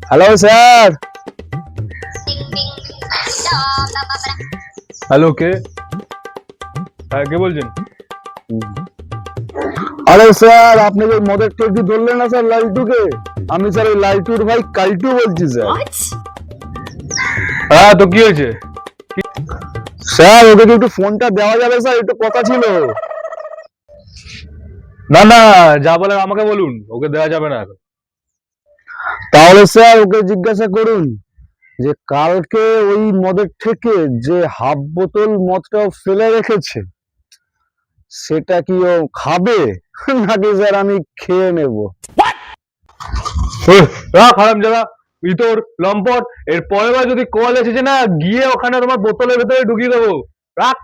Hello sir. Hello, কে? হ্যাঁ, কে বলছেন? আরে স্যার, আপনি যে মদের টেকি ধরলেন না স্যার লাইটুকে, আমি স্যার ওই লাইটুর ভাই কাইটু বলছি স্যার। হ্যাঁ, তো কি হয়েছে? স্যার ওকে কি একটু ফোনটা দেওয়া যাবে স্যার, একটু কথা ছিল। না না, যা বলার আমাকে বলুন, ওকে দেওয়া যাবে না এখন। তাহলে স্যার ওকে জিজ্ঞাসা করুন যে কালকে ওই মদের থেকে যে হাফ বোতল মদটা ও ফেলে রেখেছে সেটা কি ও খাবে নাকি স্যার আমি খেয়ে নেব? খারাপ জায়গা ইতর লম্পট। এর পরের বার যদি কল এসেছে না, গিয়ে ওখানে তোমার বোতলের ভেতরে ঢুকিয়ে দেবো। রাখ।